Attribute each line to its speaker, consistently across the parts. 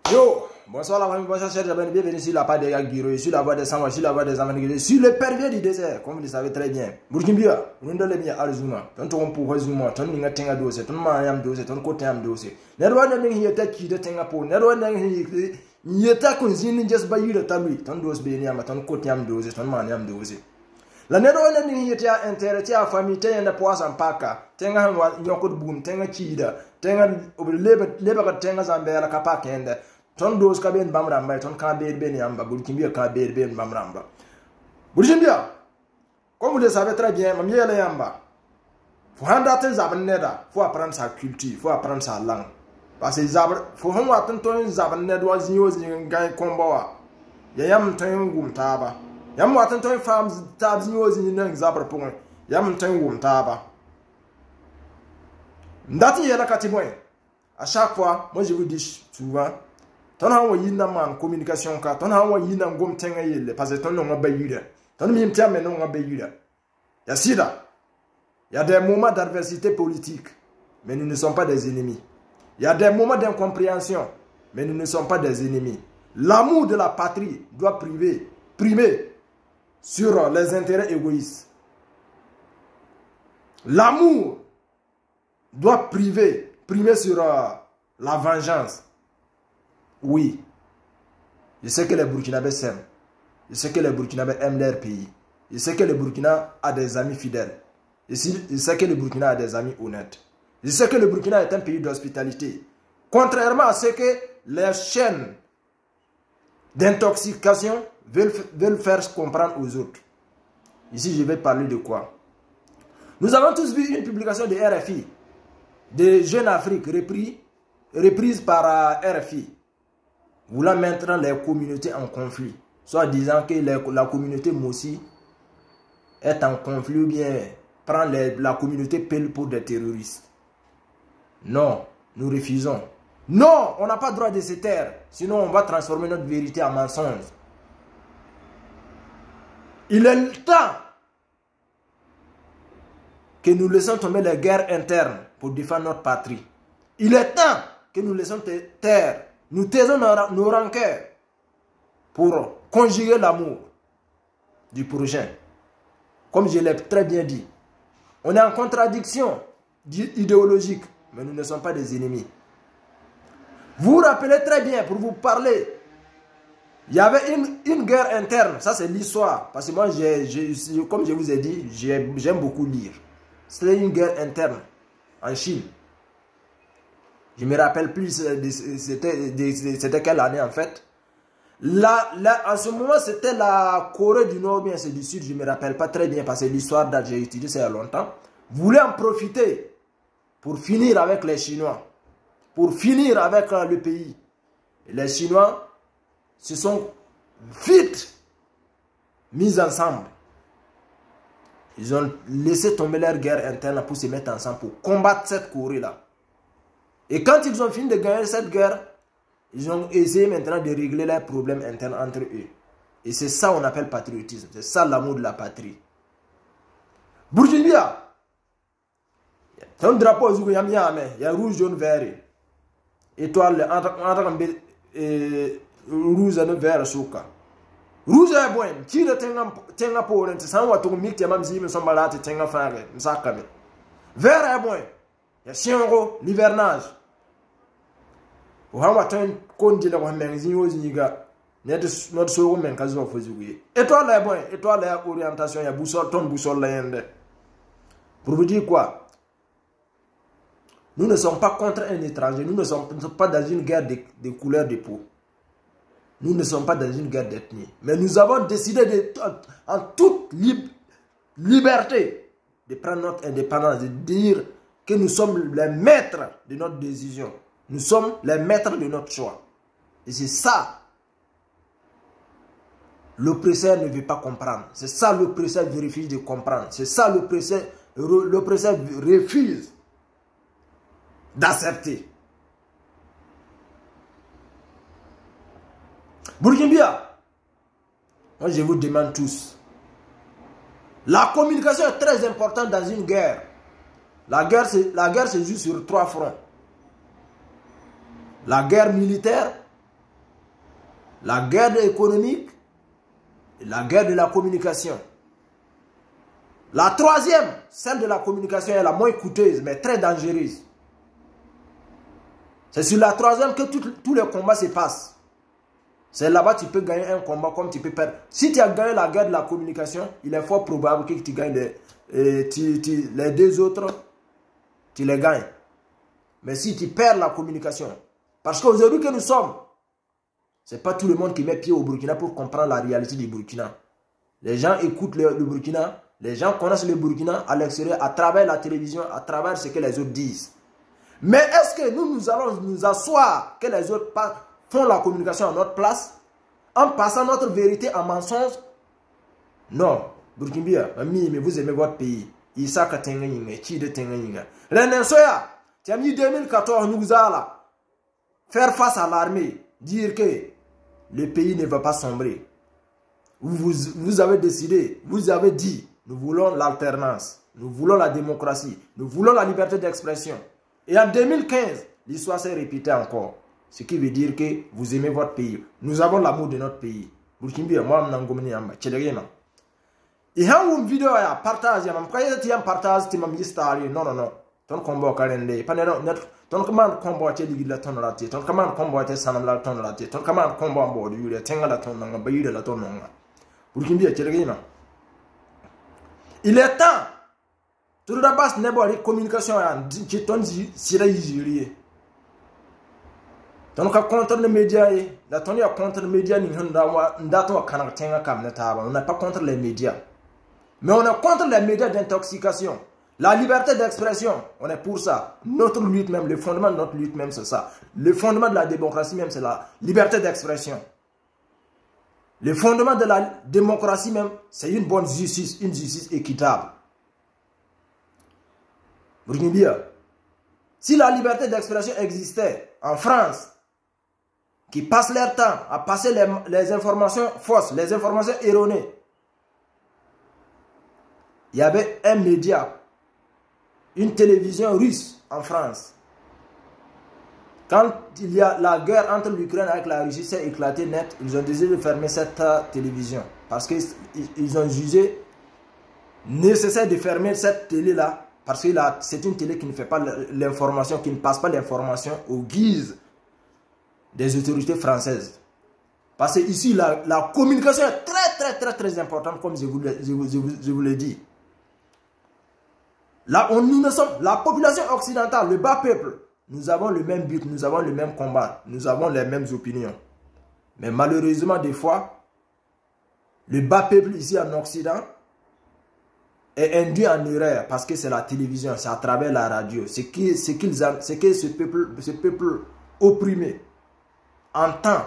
Speaker 1: Yo, bonsoir la famille, bonsoir chers amis, bienvenue sur la part des Guiro, sur la voie des Samoa, sur la voie des Américains, sur le pervers du désert, comme vous le savez très bien. Burkimbia, nous ne l'avons pas Alzuma, ton tour pour Zuma, ton ninga tenga dose, ton mayam dose, ton côté am dose. Nerwa n'a rien été qui de tenga pour, Nerwa n'a rien yeta kunzini just by you the tabi, ton dose béniama, ton côté am dose, ton mayam dose. La Nerwa n'a rien été à intérêt à famille, tenga poisson paka, tenga nyokot boom, tenga chida, tenga lebaka tenga zambela kapakenda. Ton dose ka ben bamramba ton ka ben yamba Burkimbia ka ben bamramba Burkimbia comme vous le savez très bien mamiela yamba faut handater zaban neda faut apprendre sa culture faut apprendre sa langue parce que zabar faut hon watin ton zaban neda wazinyo ngai kombawa ya yam tan ngum taba yam watin ton fam tabzinyo zinyo zabar pon yam tan ngum taba ndati yela katimoy à chaque fois moi je vous dis souvent ton hawa yina man communication ka ton hawa yina ngom tenga yele parce que ton no ngabayira ton mi mtiame no ngabayira ya sida il y a des moments d'adversité politique mais nous ne sommes pas des ennemis. Il y a des moments d'incompréhension mais nous ne sommes pas des ennemis. L'amour de la patrie doit primer sur les intérêts égoïstes. L'amour doit primer sur la vengeance. Oui, je sais que les Burkinabés s'aiment. Je sais que les Burkinabés aiment leur pays. Je sais que le Burkina a des amis fidèles. Je sais que le Burkina a des amis honnêtes. Je sais que le Burkina est un pays d'hospitalité. Contrairement à ce que les chaînes d'intoxication veulent faire comprendre aux autres. Ici, je vais parler de quoi? Nous avons tous vu une publication de RFI, de Jeune Afrique, reprise par RFI. Voulant mettre les communautés en conflit, soit disant que la communauté Mossi est en conflit ou bien prend la communauté Pel pour des terroristes. Non, nous refusons. Non, on n'a pas le droit de se taire, sinon on va transformer notre vérité en mensonge. Il est le temps que nous laissons tomber les guerres internes pour défendre notre patrie. Il est temps que nous laissons taire. Nous taisons nos rancœurs pour conjuguer l'amour du prochain. Comme je l'ai très bien dit, on est en contradiction idéologique, mais nous ne sommes pas des ennemis. Vous vous rappelez très bien, pour vous parler, il y avait une guerre interne, ça c'est l'histoire, parce que moi, comme je vous ai dit, j'aime beaucoup lire. C'était une guerre interne en Chine. Je ne me rappelle plus c'était quelle année en fait. En ce moment, c'était la Corée du Nord, bien c'est du Sud, je ne me rappelle pas très bien parce que l'histoire date, j'ai étudié ça il y a longtemps. Voulait en profiter pour finir avec les Chinois, pour finir avec le pays. Et les Chinois se sont vite mis ensemble. Ils ont laissé tomber leur guerre interne pour se mettre ensemble, pour combattre cette Corée-là. Et quand ils ont fini de gagner cette guerre, ils ont essayé maintenant de régler leurs problèmes internes entre eux. Et c'est ça qu'on appelle patriotisme. C'est ça l'amour de la patrie. Burkimbia, c'est un drapeau, il y a rouge, jaune, vert. Étoile, rouge, vert, souka. Rouge est bon. Tire tenga pour un sans ou ton micte même si me sont malades tenga faire m'sakame. Vert est bon. Il y a chien l'hivernage. Pour avoir un compte de la maison, notre sourd men kazo faisoué. Étoile est bon, étoile est orientation, il y a boussole, ton boussole là. Pour vous dire quoi? Nous ne sommes pas contre un étranger, nous ne sommes pas dans une guerre de couleur de peau. Nous ne sommes pas dans une guerre d'ethnie. Mais nous avons décidé en toute liberté de prendre notre indépendance, de dire que nous sommes les maîtres de notre décision. Nous sommes les maîtres de notre choix. Et c'est ça. L'oppresseur ne veut pas comprendre. C'est ça l'oppresseur refuse de comprendre. C'est ça l'oppresseur refuse d'accepter. Burkimbia, moi je vous demande tous. La communication est très importante dans une guerre. La guerre se joue sur 3 fronts. La guerre militaire, la guerre économique et la guerre de la communication. La troisième, celle de la communication, est la moins coûteuse, mais très dangereuse. C'est sur la troisième que tous les combats se passent. C'est là-bas que tu peux gagner un combat comme tu peux perdre. Si tu as gagné la guerre de la communication, il est fort probable que tu gagnes les deux autres, tu les gagnes. Mais si tu perds la communication, parce qu'aujourd'hui que nous sommes, ce n'est pas tout le monde qui met pied au Burkina pour comprendre la réalité du Burkina. Les gens écoutent le Burkina, les gens connaissent le Burkina à l'extérieur, à travers la télévision, à travers ce que les autres disent. Mais est-ce que nous allons nous asseoir que les autres font la communication à notre place, en passant notre vérité en mensonge? Non. Burkinabé, mais vous aimez votre pays. Isaka Tenganyinga, Chide Tenganyinga. René-Soya, tu as mis 2014, nous allons faire face à l'armée, dire que le pays ne va pas sombrer. Vous avez décidé, vous avez dit, nous voulons l'alternance, nous voulons la démocratie, nous voulons la liberté d'expression. Et en 2015, l'histoire s'est répétée encore. Ce qui veut dire que vous aimez votre pays. Nous avons l'amour de notre pays. Burkinabé, moi, je suis un peu. Et quand une vidéo est partagée, tu as partagé, tu m'as dit non, non, non. Ton combat est ton commande combat est de ton raté. Ton commande combat est sans la ton raté. Ton commande combat en bord du tenga la ton nanga, bayu de la ton nanga. Burkinabé, il est temps. Tout d'abord, n'est pas communication en ton siré. Donc contre les médias, la tonne contre les médias, on n'est pas contre les médias. Mais on est contre les médias d'intoxication. La liberté d'expression, on est pour ça. Notre lutte même, le fondement de notre lutte même, c'est ça. Le fondement de la démocratie même, c'est la liberté d'expression. Le fondement de la démocratie même, c'est une bonne justice, une justice équitable. Burkinabé, si la liberté d'expression existait en France, qui passent leur temps à passer les informations fausses, les informations erronées. Il y avait un média, une télévision russe en France. Quand il y a la guerre entre l'Ukraine et la Russie s'est éclatée net, ils ont décidé de fermer cette télévision. Parce qu'ils ont jugé nécessaire de fermer cette télé-là. Parce que c'est une télé qui ne fait pas l'information, qui ne passe pas l'information au guise des autorités françaises. Parce que ici, la communication est très importante, comme je vous l'ai dit. Là, nous sommes la population occidentale, le bas peuple. Nous avons le même but, nous avons le même combat, nous avons les mêmes opinions. Mais malheureusement, des fois, le bas peuple ici en Occident est induit en erreur parce que c'est la télévision, c'est à travers la radio. C'est que ce peuple opprimé entend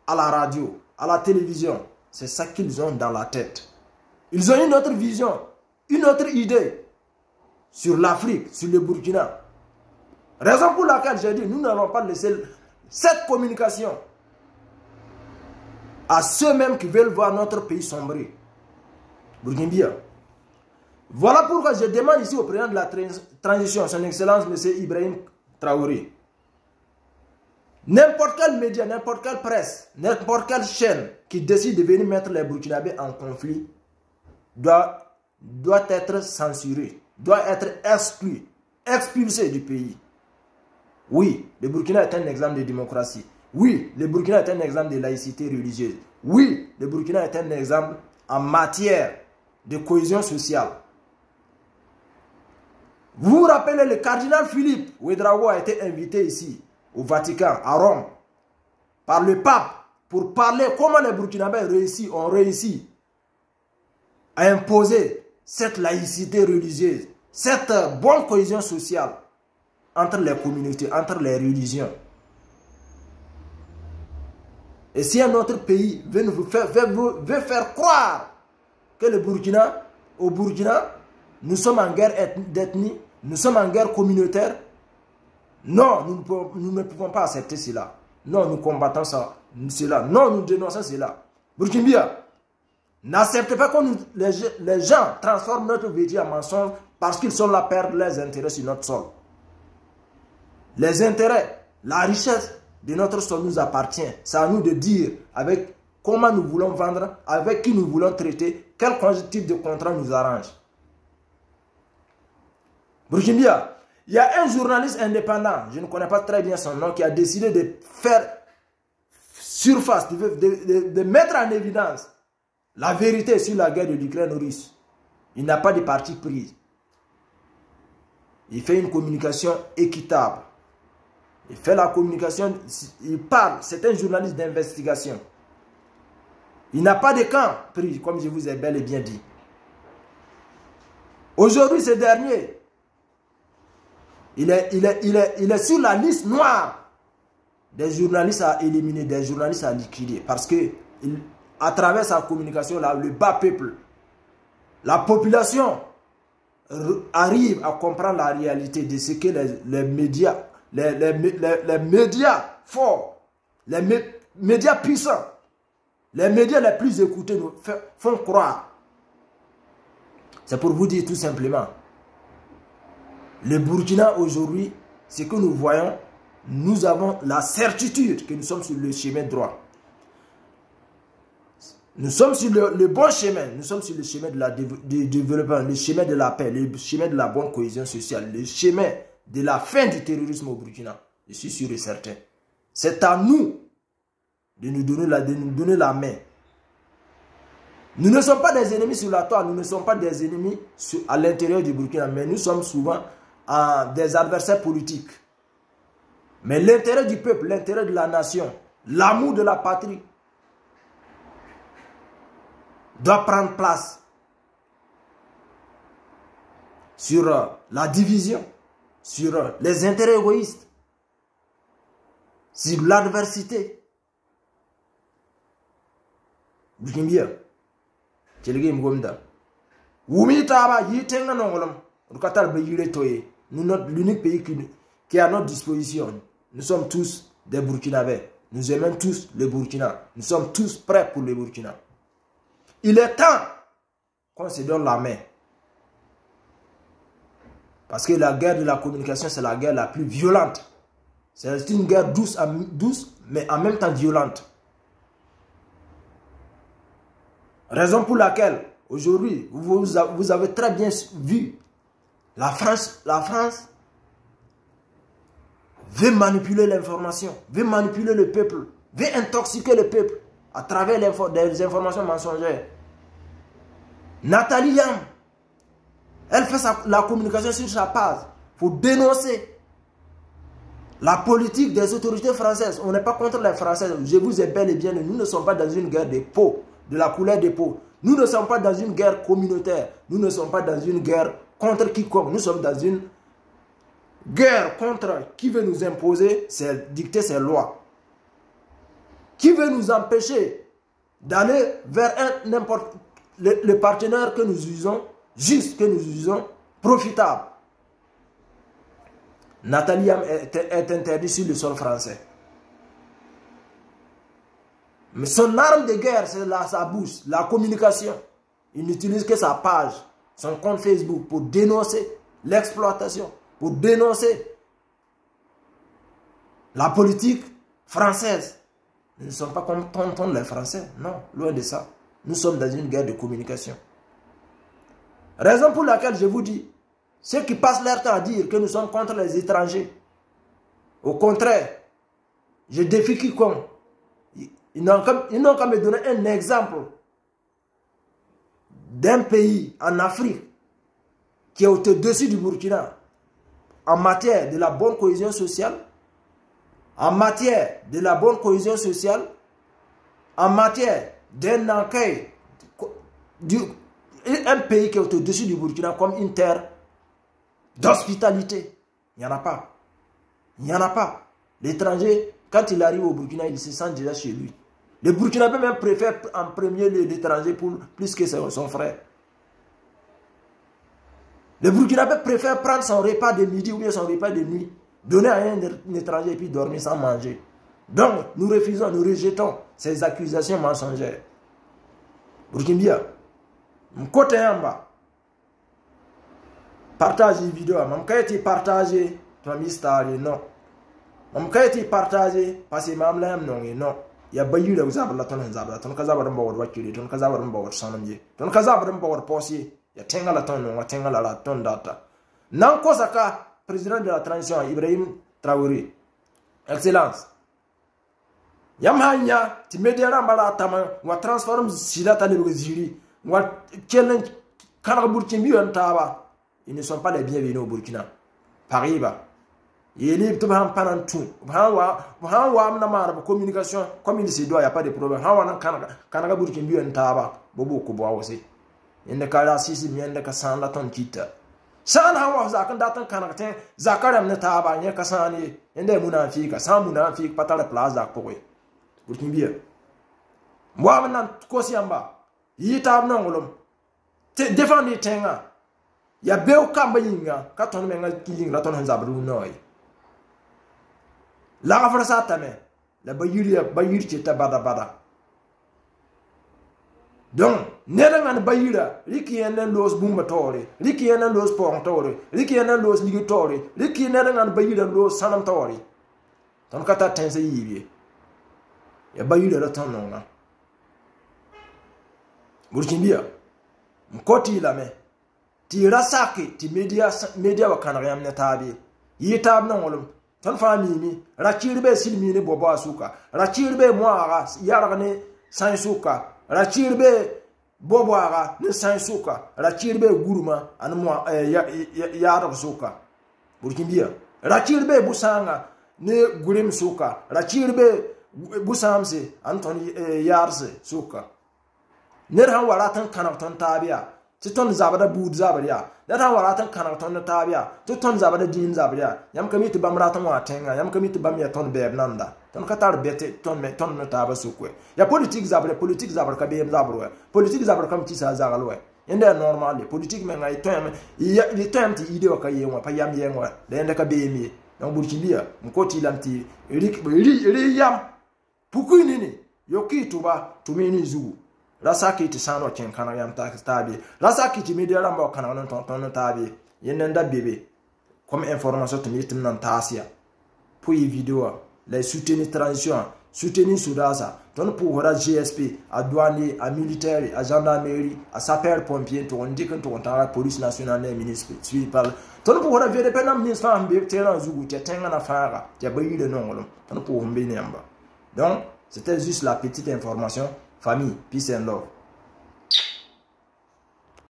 Speaker 1: à la radio, à la télévision. C'est ça qu'ils ont dans la tête. Ils ont une autre vision, une autre idée sur l'Afrique, sur le Burkina. Raison pour laquelle j'ai dit, nous n'allons pas laisser cette communication à ceux-mêmes qui veulent voir notre pays sombrer. Burkinabé. Voilà pourquoi je demande ici au président de la transition, son excellence M. Ibrahim Traoré. N'importe quel média, n'importe quelle presse, n'importe quelle chaîne qui décide de venir mettre les Burkinabés en conflit doit être censuré, doit être exclu, expulsé du pays. Oui, le Burkina est un exemple de démocratie. Oui, le Burkina est un exemple de laïcité religieuse. Oui, le Burkina est un exemple en matière de cohésion sociale. Vous vous rappelez, le cardinal Philippe Ouédraogo a été invité ici, au Vatican, à Rome, par le pape, pour parler comment les Burkinabés ont réussi à imposer cette laïcité religieuse, cette bonne cohésion sociale entre les communautés, entre les religions. Et si un autre pays veut faire croire que le Burkina, au Burkina, nous sommes en guerre d'ethnie, nous sommes en guerre communautaire, non, nous ne pouvons pas accepter cela. Non, nous combattons cela. Non, nous dénonçons cela. Burkinabé, n'acceptez pas que les gens transforment notre vérité en mensonge parce qu'ils sont là à perdre leurs intérêts sur notre sol. Les intérêts, la richesse de notre sol nous appartient. C'est à nous de dire avec comment nous voulons vendre, avec qui nous voulons traiter, quel type de contrat nous arrange. Burkinabé, il y a un journaliste indépendant, je ne connais pas très bien son nom, qui a décidé de faire surface, de mettre en évidence la vérité sur la guerre de l'Ukraine russe. Il n'a pas de parti pris. Il fait une communication équitable. Il fait la communication, il parle, c'est un journaliste d'investigation. Il n'a pas de camp pris, comme je vous ai bel et bien dit. Aujourd'hui, ce dernier, il est sur la liste noire des journalistes à éliminer, des journalistes à liquider. Parce que, à travers sa communication, là, le bas peuple, la population arrive à comprendre la réalité de ce que les médias, les médias forts, les médias puissants, les médias les plus écoutés nous font croire. C'est pour vous dire tout simplement, le Burkina aujourd'hui, ce que nous voyons, nous avons la certitude que nous sommes sur le chemin droit. Nous sommes sur le bon chemin, nous sommes sur le chemin du développement, le chemin de la paix, le chemin de la bonne cohésion sociale, le chemin de la fin du terrorisme au Burkina. Je suis sûr et certain. C'est à nous de nous donner la main. Nous ne sommes pas des ennemis sur la toile, nous ne sommes pas des ennemis à l'intérieur du Burkina, mais nous sommes souvent des adversaires politiques. Mais l'intérêt du peuple, l'intérêt de la nation, l'amour de la patrie doit prendre place sur la division, sur les intérêts égoïstes, sur l'adversité. Burkinabé, Tchelege Mgomda. Wumi Taba, Yitenga Nongolom, Rukatal Beyure Toye. Nous, l'unique pays qui est à notre disposition. Nous sommes tous des Burkinabés. Nous aimons tous le Burkina. Nous sommes tous prêts pour le Burkina. Il est temps qu'on se donne la main. Parce que la guerre de la communication, c'est la guerre la plus violente. C'est une guerre douce, mais en même temps violente. Raison pour laquelle, aujourd'hui, vous avez très bien vu, la France veut manipuler l'information, veut manipuler le peuple, veut intoxiquer le peuple à travers des informations mensongères. Nathalie Yam, elle fait la communication sur sa page pour dénoncer la politique des autorités françaises. On n'est pas contre les Français. Je vous ai bel et bien dit, nous ne sommes pas dans une guerre de peau, de la couleur des peaux. Nous ne sommes pas dans une guerre communautaire. Nous ne sommes pas dans une guerre contre quiconque. Nous sommes dans une guerre contre qui veut nous imposer, dicter ses lois. Qui veut nous empêcher d'aller vers n'importe le partenaire que nous usons, juste que nous usons, profitable. Nathalie Yam est interdite sur le sol français. Mais son arme de guerre, c'est sa bouche, la communication. Il n'utilise que sa page, son compte Facebook pour dénoncer l'exploitation, pour dénoncer la politique française. Nous ne sommes pas contre les Français, non, loin de ça. Nous sommes dans une guerre de communication. Raison pour laquelle je vous dis, ceux qui passent leur temps à dire que nous sommes contre les étrangers, au contraire, je défie quiconque. Ils n'ont qu'à me donner un exemple d'un pays en Afrique qui est au-dessus du Burkina en matière de la bonne cohésion sociale, en matière de la bonne cohésion sociale, en matière d'un accueil, un pays qui est au-dessus du Burkina comme une terre d'hospitalité. Il n'y en a pas. Il n'y en a pas. L'étranger, quand il arrive au Burkina, il se sent déjà chez lui. Le Burkinabé même préfère en premier lieu l'étranger plus que son frère. Le Burkinabé préfère prendre son repas de midi ou bien son repas de nuit, donner à un étranger et puis dormir sans manger. Donc, nous refusons, nous rejetons ces accusations mensongères. Burkinabé, mon côté en bas, partage la vidéo, même quand tu partages, tu as mis star, non. Mam kayati partager parce que mam la non non ya bayira uzabla ton ka zabar mbawar wakili ton ka zabar mbawar sanamje ton ka zabar mbawar posi ya tenga la ton no tenga la ton data nan ko saka président de la transition Ibrahim Traoré excellence yam hanya ti media rambala tama wa transform silata le ziri wa kelen kana burkina bi taba ils ne sont pas les bienvenus au Burkina Paribas il to ban panan tout wa amna mara communication comme il se doit y a pas de problème hawa nan kana burkina bi taba bobo ko bo awose inde kala sisi miende ka san la ton kita san hawa zakan datan kana te zakaram ne taba nya ka sani inde munafika san munafik patala plaza ko burkina bi moi nan ko siamba yitab non ngolom te défendre tenga ya beu kamba yinga ka ton menga yinga ton hanzabru noy la gafara satame la bayiri ci ta bada donc neda ngan bayira riki yenen los bumba tore riki yenen los pong tore riki yenen los ligi tore riki neda ngan bayira los sanam tore ton kata tense yibi ya bayira la ton nonga burkindia mkoti la me ti rasaki ti media wa kanariam ne tabi yitab na wolum ton famimi rakirbe silmi ne bobo asuka rakirbe moara yara ne sansuka rakirbe bobo ara ne sansuka rakirbe guruma an mo yara suka burkindia rakirbe busanga ne gurim suka rakirbe busamse antoni yarse suka ner han waratan kanarton tabiya ton zabada bud zabariya da ta waratan kanarton tabiya ton zabada din zabariya yam kamiti bamratan watenga yam kamiti bamya ton bebnanda ton katar bete ton no taba sukwe ya politique zabar ka be zabarwe politique zabar kam ti sa zagalwe inde normal politique men ngai tom ya li tom ti ide ka yenwa pa yam yenwa da inde ka be mi donc burkibia mkoti lamti ri yam pukuni ni yoki tuba tumini zugu rasaki ti sano ken kana yam tabi rasaki ti media ramba kana non ton tabi yenda bébé comme information to mitim nan tasia pour y vidéo les soutenir transition soutenir soudasa ton pour hora GSP à douane à militaire à gendarmerie à sapeur pompier to on dit que to on police nationale et ministre suivi par ton pour hora VDP na ministre fam be terrain zugu te tenga na fara te bayi de non ton pour mbene yamba donc c'était juste la petite information. Famille, peace and love.